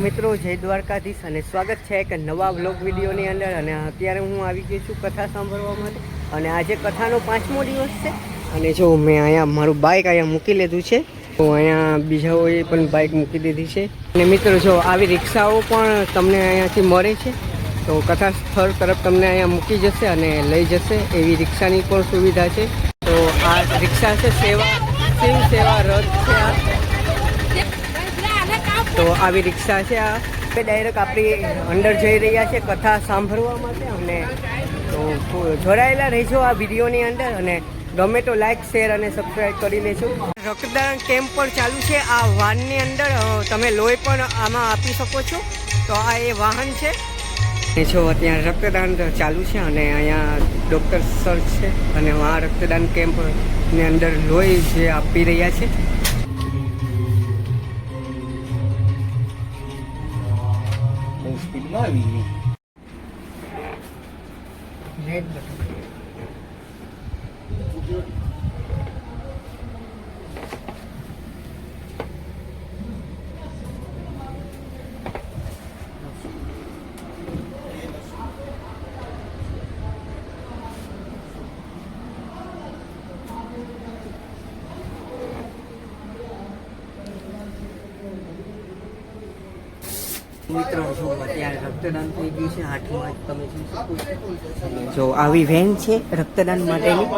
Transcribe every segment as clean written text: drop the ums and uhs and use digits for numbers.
મિત્રો જય દ્વારકાધીશ અને સ્વાગત છે એક નવા વ્લોગ વિડીયોની અંદર। અને અત્યારે હું આવી ગઈ છું કથા સાંભળવા માટે અને આજે કથાનો 5મો દિવસ છે। અને જો મેં અહીંયા મારું બાઇક અહીંયા મૂકી લીધું છે, તો અહીંયા બીજાઓએ પણ બાઇક મૂકી દીધી છે। અને મિત્રો જો આવી રિક્ષાઓ પણ તમને અહીંયાથી મળે છે, તો કથા સ્થળ તરફ તમને અહીંયા મૂકી જશે અને લઈ જશે એવી રિક્ષાની પણ સુવિધા છે। તો આ રિક્ષા છે શિવ સેવા રથ છે આ, તો આવી રિક્ષા છે આ। ડાયરેક્ટ આપણી અંદર જઈ રહ્યા છે કથા સાંભળવા માટે। અને તો જોડાયેલા રહેજો આ વિડીયોની અંદર અને ગમે તો લાઈક શેર અને સબસ્ક્રાઈબ કરી લેજો। રક્તદાન કેમ્પ પણ ચાલુ છે આ વાહનની અંદર, તમે લોહી પણ આમાં આપી શકો છો। તો આ એ વાહન છે જો ત્યાં રક્તદાન ચાલુ છે અને અહીંયા ડૉક્ટર સર છે અને આ રક્તદાન કેમ્પની અંદર લોહી જે આપી રહ્યા છે। સ્પીડમાં આવી ગઈ મિત્રો જો અત્યારે રક્તદાન થઈ ગયું છે 8માં જ તમે જોઈ શકો છો। જો આવી વેન છે રક્તદાન માટેની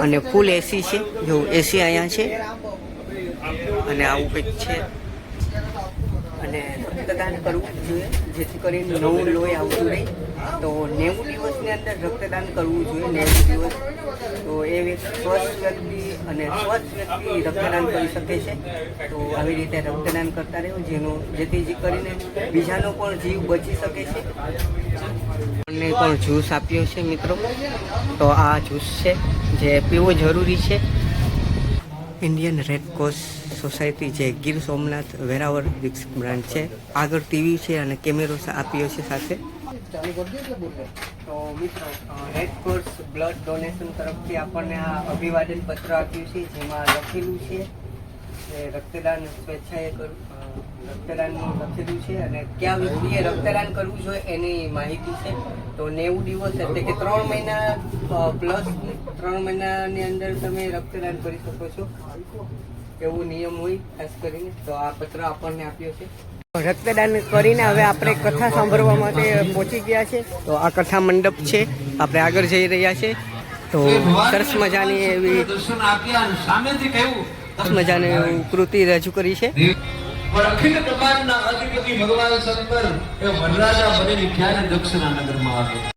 અને ફૂલ એસી છે, જો એસી અહીંયા છે અને આવું કંઈક છે। અને રક્તદાન કરવું જોઈએ જેથી કરીને નવું લોહી આવતું રહે। તો 90 દિવસની અંદર રક્તદાન કરવું જોઈએ, 90 દિવસ। તો એ સ્વસ્થ વ્યક્તિ અને સ્વચ્છ વ્યક્તિ રક્તદાન કરી શકે છે। તો આવી રીતે રક્તદાન કરતા રહેવું જેથી કરીને બીજાનો પણ જીવ બચી શકે છે। અને પણ જ્યુસ આપ્યો છે મિત્રો, તો આ જ્યુસ છે જે પીવો જરૂરી છે। ઇન્ડિયન રેડ ક્રોસ સોસાયટી જે ગીર સોમનાથ વેરાવળ બ્રાન્ચ છે, આગળ ટીવી છે અને કેમેરો આપ્યો છે સાથે। તો મિત્રો રેડ ક્રોસ બ્લડ ડોનેશન તરફથી આપણને આ અભિવાદન પત્ર આપ્યું છે, જેમાં લખેલું છે કે રક્તદાન સ્વેચ્છાએ રક્તદાનનું લખેલું છે અને કયા વ્યક્તિએ રક્તદાન કરવું જોઈએ એની માહિતી છે। તો 90 દિવસ એટલે કે 3 મહિના પ્લસ 3 મહિનાની અંદર તમે રક્તદાન કરી શકો છો, એવું નિયમ હોય ખાસ કરીને। તો આ પત્ર આપણને આપ્યો છે। રક્તદાન કરીને હવે આપણે કથા સાંભળવા માટે પહોંચી ગયા છે। તો આ કથા મંડપ છે, આપણે આગળ જઈ રહ્યા છે। તો સરસ મજાની એવી મજાની કૃતિ રજૂ કરી છે। અખિલ બ્રહ્માંડના અધિપતિ ભગવાન શંકર એ વનરાજા બનીને ક્યારે દક્ષિણા નગરમાં આવ્યા।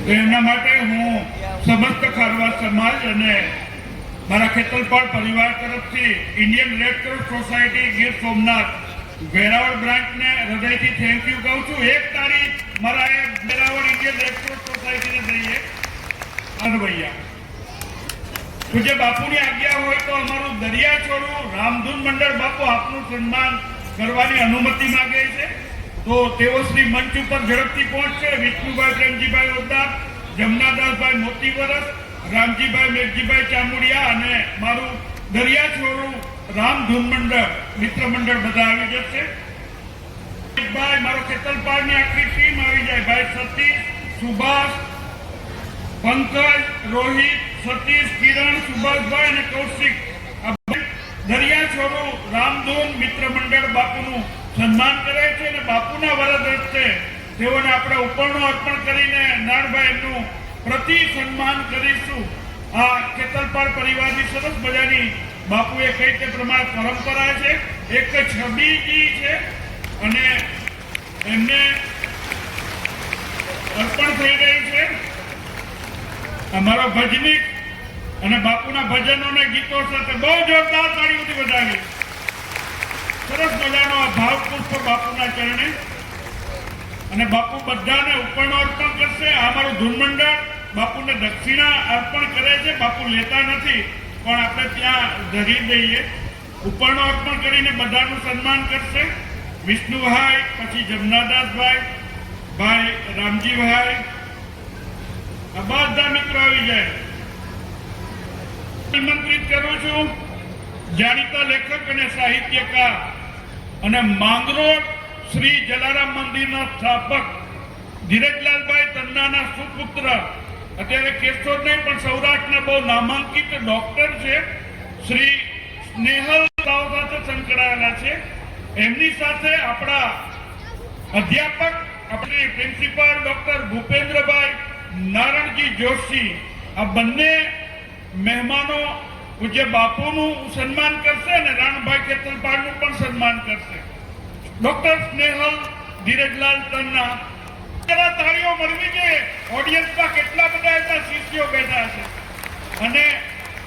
તો એમના માટે હું સમસ્ત ખારવા સમાજ અને મારા ખેતલપાડ પરિવાર તરફથી Indian Red Cross Society Gir Somnath Veraval બ્રાન્ચને હૃદયથી થેન્ક યુ કહું છું. એક તારીખ મારા એ વેરાવળ ઇન્ડિયન રેડ ક્રોસ સોસાયટીને દઈએ અનવૈયા. પૂજ્ય બાપુની આજ્ઞા હોય તો અમારું દરિયા છોડું રામધૂન મંડળ બાપુ આપનું સન્માન કરવાની અનુમતિ માંગે છે. તો તેઓ શ્રી મંચ ઉપર ઝડપથી પહોંચશે. વિષ્ણુભાઈ પ્રેમજીભાઈ ઓરદાર, જમનાદાસભાઈ મોતીવરસ, રામજીભાઈ મેઘજીભાઈ ચામુડિયા અને મારું દરિયા છોડું રામધૂન મંડળ મિત્ર મંડળ બધા આવી જશે. ભાઈ મારો ખેતલપાડની આખી ટીમ આવી જાય. ભાઈ સતીશ, સુભાષ, પંકજ, રોહિત, સતીશ, કિરણ, સુભાષભાઈ અને કૌશિક દરિયા છોડું રામધૂન મિત્ર મંડળ બાપુનું સન્માન કરે છે અને બાપુના વરદ હસ્તે તેઓને આપણે ઉપરનું અર્પણ કરીને નારણભાઈ એમનું પ્રતિ સન્માન કરીશું. આ ખેતલપાડ પરિવારની સરસ મજાની બાપુએ કહી તે પ્રમાણે પરંપરા છે. એક છબીજી છે અને એમને અર્પણ થઈ રહી છે. અમારો ભજનીક અને બાપુના ભજનો અને ગીતો સાથે બહુ જોરદાર તાળીઓથી વધાવી સરસ મજાનો આ ભાવ પુષ્પ બાપુના ચરણે અને બાપુ બધાને ઉપરનો અર્પણ કરશે. આ અમારું ધૂન મંડળ બાપુને દક્ષિણા અર્પણ કરે છે. બાપુ લેતા નથી પણ આપણે ત્યાં ધરી દઈએ. ઉપરનો અર્પણ કરીને બધાનું સન્માન કરશે. વિષ્ણુભાઈ, પછી જમનાદાસભાઈ, ભાઈ રામજીભાઈ, આ બધા મિત્રો આવી જાય. નિમંત્રિત કરું છું જાણીતા લેખક અને સાહિત્યકાર અને માંગરોળ શ્રી જલારામ મંદિરના સ્થાપક ધીરજલાલભાઈ તન્નાના સુપુત્ર, અત્યારે કેશોદ નહીં પણ સૌરાષ્ટ્રના બહુ નામાંકિત ડોક્ટર છે, શ્રી સ્નેહલ સાથે સંકળાયેલા છે. એમની સાથે આપણા અધ્યાપક આપણે પ્રિન્સિપાલ ડોક્ટર ભૂપેન્દ્રભાઈ નારણજી જોશી, આ બંને મહેમાનો પૂજ્ય બાપુનું સન્માન કરશે અને રાણભાઈ ખેતલપાડનું પણ સન્માન કરશે. ડોક્ટર સ્નેહલ ધીરજલાલ તન્ના, તાળીઓ મળવી જોઈએ. ઓડિયન્સમાં કેટલા બધા એમના શિષ્યો બેઠા છે અને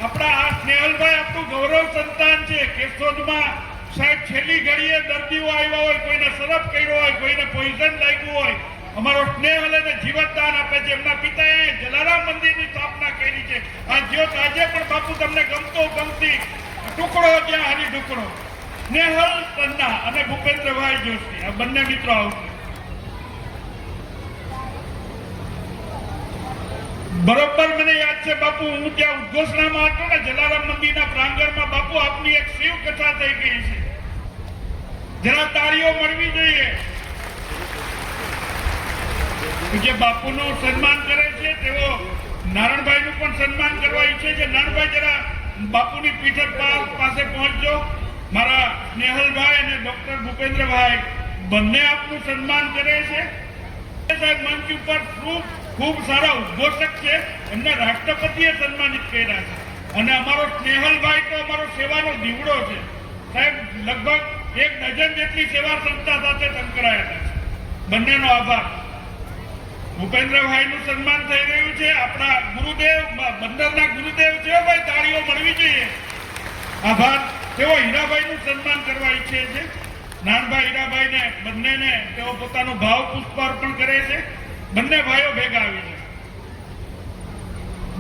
આપણા આ સ્નેહલભાઈ આપણું ગૌરવ સંતાન છે. કેશોદમાં સાહેબ છેલ્લી ઘડીએ દર્દીઓ આવ્યા હોય, કોઈને સરફ કર્યો હોય, કોઈને પોઈઝન લાગ્યું હોય, અમારો સ્નેહલ એને જીવતદાન આપે છે. એમના પિતાએ જલારામ મંદિરની સ્થાપના કરી છે. આ જ્યોત આજે પણ બાપુ તમને ગમતી ટુકડો ત્યાં હરી ટુકડો. સ્નેહલ તન્ના અને ભૂપેન્દ્રભાઈ જોશી, આ બંને મિત્રો આવશે. બરોબર મને યાદ છે બાપુ, હું ત્યાં ઉદ્ઘોષણામાં હતો ને જલારામ મંદિરના પ્રાંગણમાં, બાપુ આપની એક શિવ કથા થઈ ગઈ છે. જરા તાળીઓ મળવી જોઈએ. જે બાપુનું સન્માન કરે છે તેઓ નારણભાઈનું પણ સન્માન કરવા ઈચ્છે છે. નારણભાઈ જરા બાપુની પીઠ પાસે પહોંચજો. મારા સ્નેહલભાઈ અને ડોક્ટર ભૂપેન્દ્રભાઈ બંને આપનું સન્માન કરે છે. સાહેબ મંચ ઉપર ખૂબ સારા ઉદ્ઘોષક છે, એમને રાષ્ટ્રપતિએ સન્માનિત કર્યા છે અને અમારો સ્નેહલભાઈ તો અમારો સેવાનો દીવડો છે. સાહેબ લગભગ 1 ડઝન જેટલી સેવા સંસ્થા સાથે સંકળાયેલા છે. બંનેનો આભાર. ભૂપેન્દ્રભાઈનું સન્માન થઈ રહ્યું છે. આપણા ગુરુદેવ, બંદરના ગુરુદેવ છે ભાઈ, તાળીઓ મળવી જોઈએ. આભાર. તેઓ હીરાભાઈનું સન્માન કરવા ઈચ્છે છે. નાનભાઈ હીરાભાઈને બંનેને તેઓ પોતાનું ભાવ પુષ્પ અર્પણ કરે છે. બંને ભાઈઓ ભેગા આવી છે,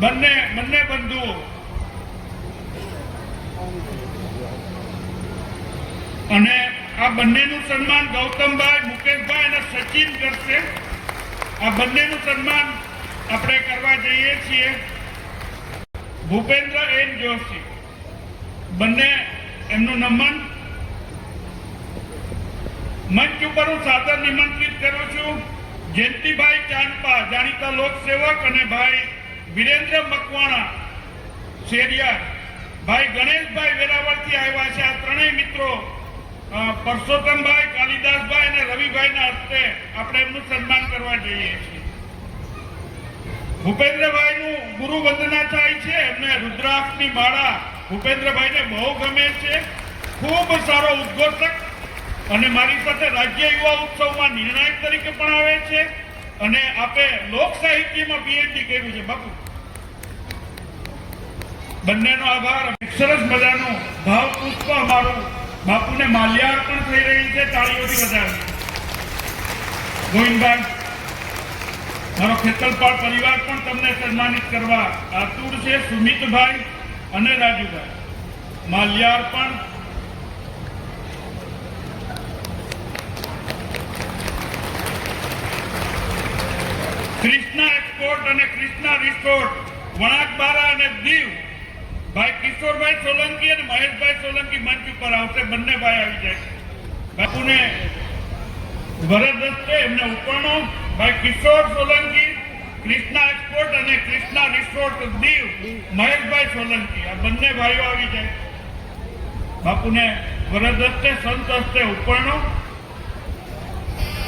બંને બંધુઓ. અને આ બંનેનું સન્માન ગૌતમભાઈ, મુકેશભાઈ અને સચિન કરશે. આ બંનેનું સન્માન આપણે કરવા જઈએ છીએ. ભૂપેન્દ્ર એન જોશી, બંને એમનું નમન. મંચ ઉપર હું સાદર નિમંત્રિત કરું છું જયંતિભાઈ ચાંદપા, જાણીતા લોકસેવક, અને ભાઈ વિરેન્દ્ર મકવાણા શેરિયાર, ભાઈ ગણેશભાઈ વેરાવળથી આવ્યા છે. આ ત્રણેય મિત્રો પરસોત્તમભાઈ, કાલિદાસભાઈ અને રવિભાઈના હસ્તે આપણે એમનું સન્માન કરવા જઈએ છીએ. ભૂપેન્દ્રભાઈનું ગુરુ વંદના થાય છે. એમને રુદ્રાક્ષની માળા ભૂપેન્દ્રભાઈને બહુ ગમે છે. ખૂબ સારો ઉદ્ઘોષક અને મારી સાથે રાજ્ય યુવા ઉત્સવમાં નિર્ણાયક તરીકે પણ આવે છે. અને આપે લોક સાહિત્યમાં પીએચડી કર્યું છે બાપુ. બંનેનો આભાર. સરસ મજાનું ભાવ પુષ્પ અમારું બાપુને માલ્યાર્પણ થઈ રહી છે. તાળીઓથી વધારે ગોવિંદભાઈ, મારો ખેતલપાળ પરિવાર પણ તમને સન્માનિત કરવા આતુર છે. સુમિતભાઈ અને રાજુભાઈ, માલ્યાર્પણ. કૃષ્ણા એક્સપોર્ટ અને કૃષ્ણા રિસોર્ટ, વણાકબારા અને દીવ, ભાઈ કિશોરભાઈ સોલંકી અને મહેશભાઈ સોલંકી મંચ ઉપર આવશે. બંને ભાઈ આવી જાય. બાપુને વરદસ્તે એમને ઉપરનો ભાઈ કિશોર સોલંકી, કૃષ્ણા એક્સપોર્ટ અને કૃષ્ણા રિસોર્ટ દીવ, મહેશભાઈ સોલંકી, આ બંને ભાઈઓ આવી જાય. બાપુને વરદસ્તે સંત હસ્તે ઉપરનો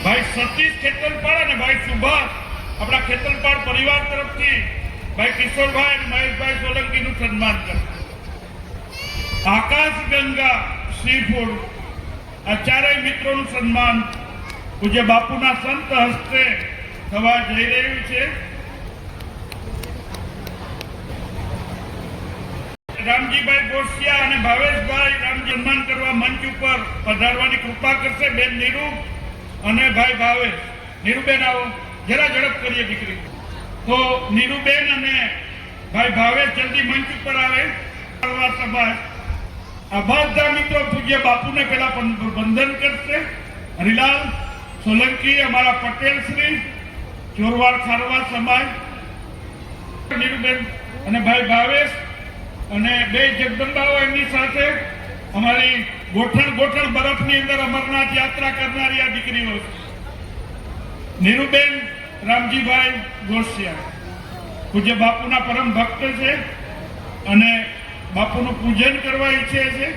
ભાઈ સતીશ ખેતલપાળ અને ભાઈ સુભાષ, આપણા ખેતલપાળ પરિવાર તરફથી ભાઈ કિશોરભાઈ અને મહેશભાઈ સોલંકીનું સન્માન કરશે. આકાશ ગંગા સી ફૂડ, આ ચારેય મિત્રોનું સન્માન પૂજ્ય બાપુના સંત હસ્તે થવા જઈ રહ્યું છે. રામજીભાઈ ગોસિયા અને ભાવેશભાઈ રામજી સન્માન કરવા મંચ ઉપર પધારવાની કૃપા કરશે. બેન નીરુ અને ભાઈ ભાવેશ. નીરુબેન આવો, જરા ઝડપ કરીએ દીકરી. તો નીરુબેન અને ભાઈ ભાવેશ જલ્દી મંચ ઉપર આવે. સભા આ બધા મિત્રો પૂજ્ય બાપુને પેલા વંદન કરશે. હરિલાલ સોલંકી, અમારા પટેલ શ્રી, ચોરવાડ ખારવા સમાજ, નીરુબેન અને ભાઈ ભાવેશ અને બે જગદંબાઓ એમની સાથે. અમારી ગોઠણ બરફની અંદર અમરનાથ યાત્રા કરનારી આ દીકરીઓ છે. નીરુબેન રામજીભાઈ ગોસિયા પૂજ્ય બાપુના પરમ ભક્ત છે અને બાપુનું પૂજન કરવા ઈચ્છે છે.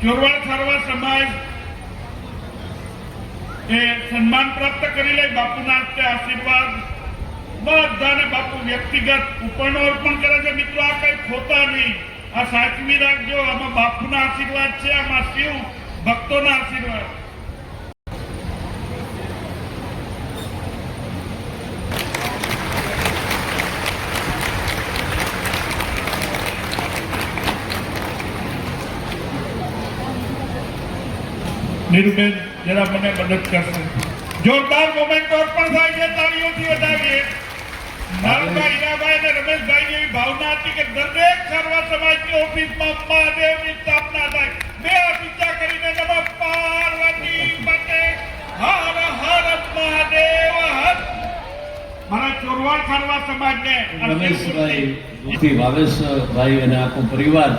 ચોરવાડ ખારવા સમાજ એ સન્માન પ્રાપ્ત કરી લે. બાપુના હસ્તે આશીર્વાદ બધાને બાપુ વ્યક્તિગત ઉપરનો અર્પણ કરે છે. મિત્રો, આ કઈ ખોટા નહીં, આ સાચવી રાખજો. આમાં બાપુના આશીર્વાદ છે, આમાં શિવ ભક્તોના આશીર્વાદ. નીરુબેન જરા મને મદદ કરશે. જોરદાર મોમેન્ટ પણ થાય છે. તાળીઓથી વધાવીએ. નારણભાઈ, હીરાભાઈ અને રમેશભાઈ જેવી ભાવના હતી કે દરેક ખારવા સમાજની ઓફિસમાં મહાદેવની સ્થાપના થાય. બે ઈચ્છા કરીને નમઃ પાર્વતી પતે હર હર મહાદેવ હર. મારા ચોરવાડ ખારવા સમાજને રમેશભાઈ, ભાવેશભાઈ અને આખો પરિવાર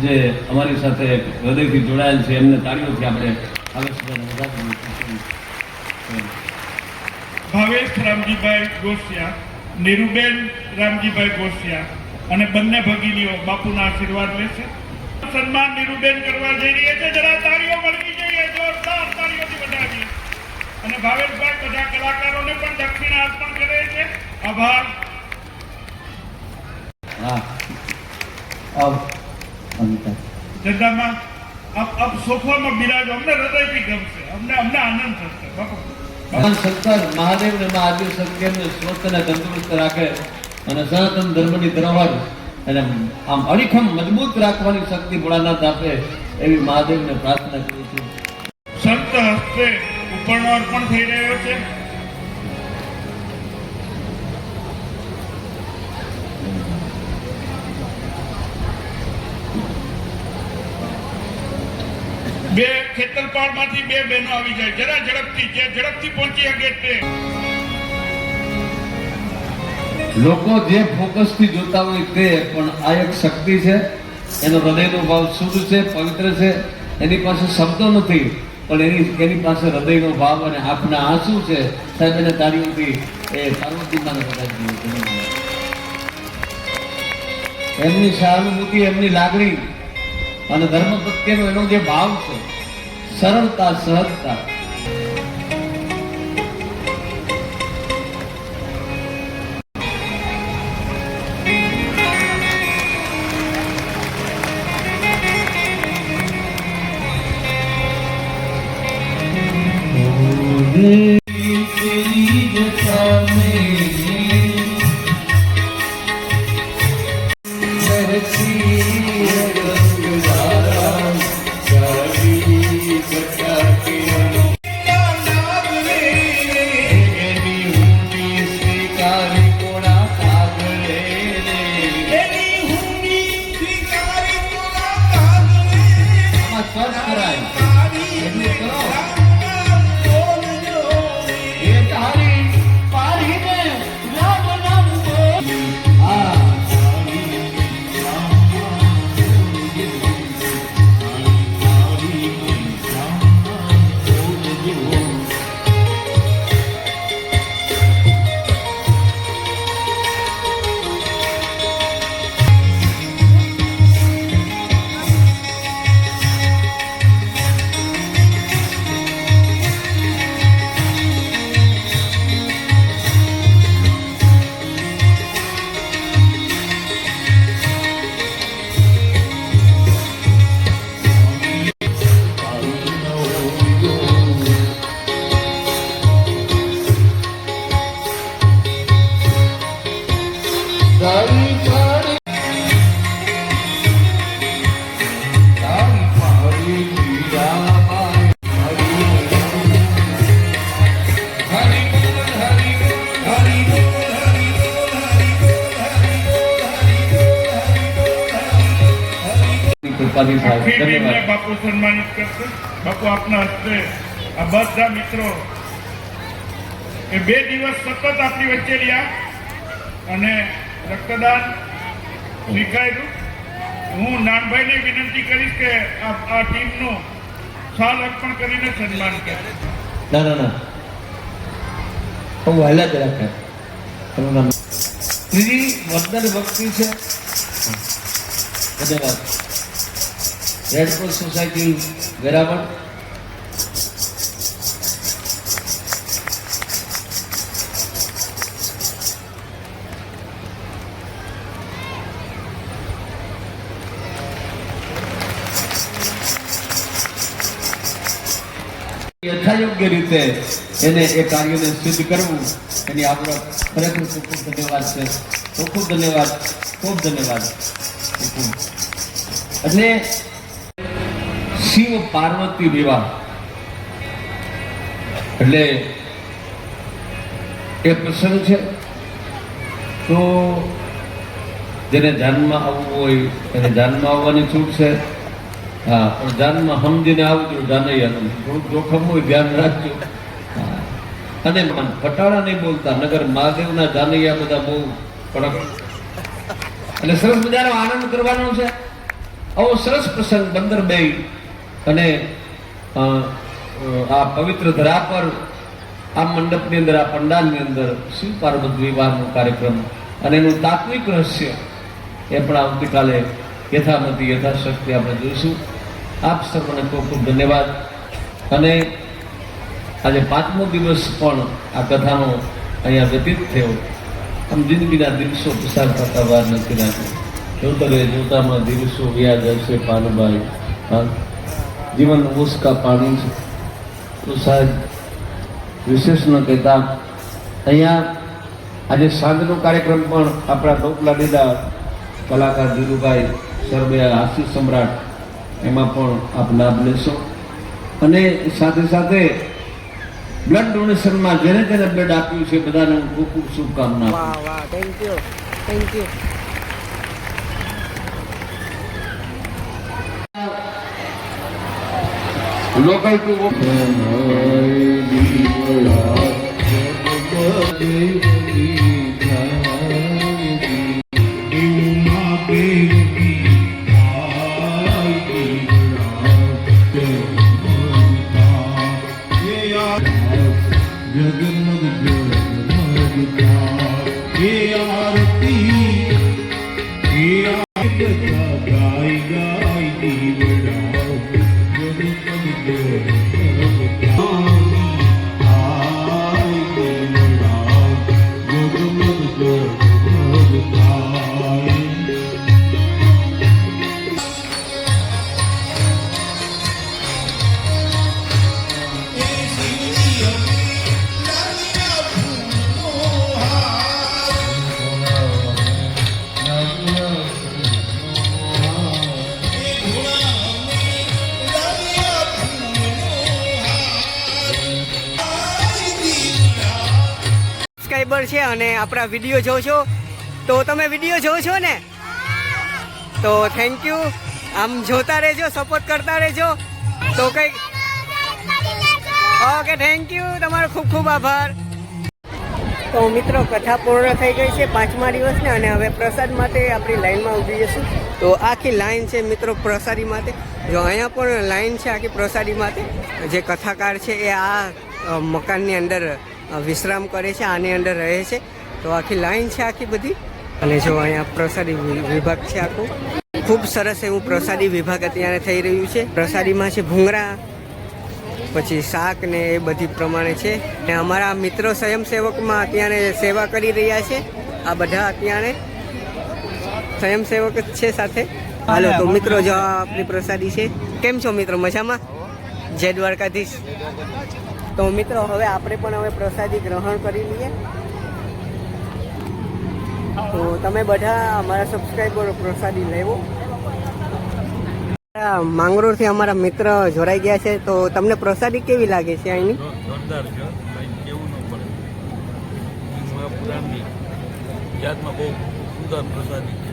જે અમારી સાથે હૃદયથી જોડાયેલ છે, એમને તાળીઓથી આપણે ભાવેશ રામજીભાઈ ગોસિયા, નીરુબેન રામજીભાઈ ગોસિયા અને બંને ભગીનીઓ બાપુના આશીર્વાદ લેશે. સન્માન નીરુબેન કરવા જઈ રહી છે. જરા તાળીઓ મળવી જોઈએ, જોરદાર તાળીઓથી વધાવીએ. અને ભાવેશભાઈ બધા કલાકારોને પણ દક્ષિણા અર્પણ કરે છે. આભાર. જગ્ગામાં આપ સોફામાં બિરાજો. અમને હૃદયથી ગમશે, અમને આનંદ થશે. બાપુ શંકર મહાદેવ ને આદિ સત્યને સ્વસ્થ અને તંદુરસ્ત રાખે અને સનાતન ધર્મની ધરોહર અને આમ અડીખમ મજબૂત રાખવાની શક્તિ ભોળાનાથ આપે એવી મહાદેવને પ્રાર્થના કરું છું. સંત હસ્તે ઉપરનો અર્પણ થઈ રહ્યો છે. બે ખેતરપાળમાંથી બે બહેનો આવી જાય. જરા ઝડપથી, જે ઝડપથી પહોંચી શકે તે. લોકો જે ફોકસ થી જોતા હોય તે, પણ આ એક શક્તિ છે. એનો હૃદયનો ભાવ શુદ્ધ છે, પવિત્ર છે. એની પાસે શબ્દો નથી, પણ એની પાસે હૃદયનો ભાવ અને આંખના આંસુ છે. સાહેબ, એને તાળીઓથી એ પાર્વતી માને બધાય. એમની સહાનુભૂતિ, એમની લાગણી અને ધર્મ પ્રત્યેનો એનો જે ભાવ છે, સરળતા, સહજતા. કૃપાથી થાય. આખી ટીમને ધન્યવાદ. બાપુ સન્માનિત કરશે. બાપુ આપના હસ્તે આ બધા મિત્રો એ 2 દિવસ સતત આપણી વચ્ચે રહ્યા અને રક્તદાન સ્વીકાર્યું. હું નાનભાઈને વિનંતી કરીશ કે આ ટીમનું શાલ અર્પણ કરીને સન્માન કરે. ના ના ના હું વહેલા જ રાખે. ત્રીજી વંદન ભક્તિ છે. ધન્યવાદ. Red Cross Society Veraval. યથાયોગ્ય રીતે એને એ કાર્યને સિદ્ધ કરવું એની આપણો ખરેખર ખૂબ ખૂબ ધન્યવાદ છે. ખૂબ ખૂબ ધન્યવાદ. ખૂબ ધન્યવાદ. એટલે શિવ પાર્વતી વિવાહ એટલે એ પ્રસંગ છે. તો જેને ધ્યાનમાં આવવું હોય એને ધ્યાનમાં આવવાની છૂટ છે. હા, પણ ધ્યાનમાં સમજીને આવજો. જાનૈયાનું થોડુંક જોખમ હોય, ધ્યાન રાખજો. હા, અને ફટાડા નહીં બોલતા, નગર મહાદેવના જાનૈયા બધા બહુ કડક. એટલે સરસ મજાનો આનંદ કરવાનો છે. આવો સરસ પ્રસંગ બંદર બે અને આ પવિત્ર ધરા પર આ મંડપની અંદર, આ પંડાલની અંદર શિવ પાર્વતી વિવાહનો કાર્યક્રમ અને એનું તાત્વિક રહસ્ય એ પણ આવતીકાલે યથામતી યથાશક્તિ આપણે જોઈશું. આપ સર્વને ખૂબ ખૂબ ધન્યવાદ. અને આજે 5મો દિવસ પણ આ કથાનો અહીંયા વ્યતીત થયો. આમ જિંદગીના દિવસો પસાર થતા વાર નથી લાગી. જોતરે જોતામાં દિવસો વ્યા જશે પાનભાઈ. હા, જીવન ઉસકા પાણી છે. તો સાહેબ વિશેષ ન કહેતા અહીંયા આજે સાંજનો કાર્યક્રમ પણ આપણા ટોપલા દીદા કલાકાર ધીરુભાઈ સરબૈયા હાસ્ય સમ્રાટ એમાં પણ આપ લાભ લેશો. અને સાથે સાથે બ્લડ ડોનેશનમાં જેને જેને બ્લડ આપ્યું છે બધાને હું ખૂબ ખૂબ શુભકામના આપું. વાહ વાહ, thank you, thank you. Local to subscriber છે અને આપણા વિડીયો જોવો છો, તો તમે વિડીયો જોવો છો ને, તો થેન્ક યુ. આમ જોતા રહેજો, સપોર્ટ કરતા રહેજો. તો કંઈક ઓકે, થેન્ક યુ, તમારો ખૂબ ખૂબ આભાર. તો મિત્રો, કથા પૂર્ણ થઈ ગઈ છે 5મા દિવસને, અને હવે પ્રસાદ માટે આપણી લાઈનમાં ઊભી જશું. તો આખી લાઈન છે મિત્રો પ્રસાદી માટે. જો અહીંયા પણ લાઈન છે આખી પ્રસાદી માટે. જે કથાકાર છે એ આ મકાનની અંદર વિશ્રામ કરે છે, આની અંદર રહે છે. તો આખી લાઈન છે આખી બધી. અને જો અહીંયા પ્રસાદી વિભાગ છે આખું. ખૂબ સરસ એવું પ્રસાદી વિભાગ અત્યારે થઈ રહ્યું છે. પ્રસાદીમાં છે ભૂંગળા, પછી શાક ને એ બધી પ્રમાણે છે. ને અમારા મિત્રો સ્વયંસેવકમાં અત્યારે સેવા કરી રહ્યા છે. આ બધા અત્યારે સ્વયંસેવક જ છે સાથે. હાલો તો મિત્રો, જો આપણી પ્રસાદી છે. કેમ છો મિત્રો, મજામાં? જય દ્વારકાધીશ. તો મિત્રો, હવે આપણે પણ હવે પ્રસાદી ગ્રહણ કરી લઈએ. તો તમે બધા અમારા સબસ્ક્રાઈબર પ્રસાદી લેવો. માંગરોળથી અમારા મિત્ર જોડાઈ ગયા છે. તો તમને પ્રસાદી કેવી લાગે છે અહીંની? જોરદાર છે, કંઈ કેવું ન પડે. મહાપુરાણની યાદમાં બહુ સુંદર પ્રસાદી છે.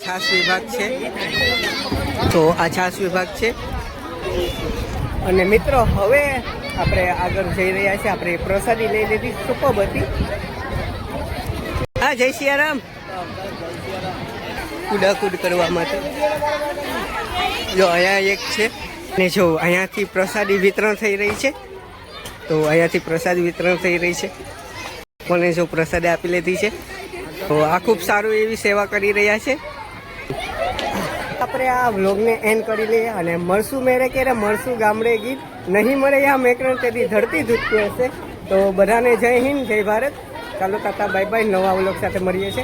છાશ વિભાગ છે. તો આ છાશ વિભાગ છે. અને મિત્રો, હવે આપણે આગળ જઈ રહ્યા છીએ. આપણે પ્રસાદી લઈ લીધી, સુપર હતી. હા, જય સિયારામ. કુદાકુદ કરવા માટે. જો અહીંયા એક છે, ને જો અહીંયાથી પ્રસાદી વિતરણ થઈ રહી છે. તો અહીંયાથી પ્રસાદી વિતરણ થઈ રહી છે. કોને જો પ્રસાદી આપી લીધી છે. તો આ ખૂબ સારું એવી સેવા કરી રહ્યા છે. આપણે આ વ્લોગને એન્ડ કરી લઈએ અને મળશું મેરે કેરે, મળશું ગામડે ગીત. નહીં મળે યા મેકરણ તેથી ધરતી ધૂતતી હશે. તો બધાને જય હિન્દ, જય ભારત. ચાલો તાતા, બાય બાય. નવા વ્લોગ સાથે મળીએ છીએ.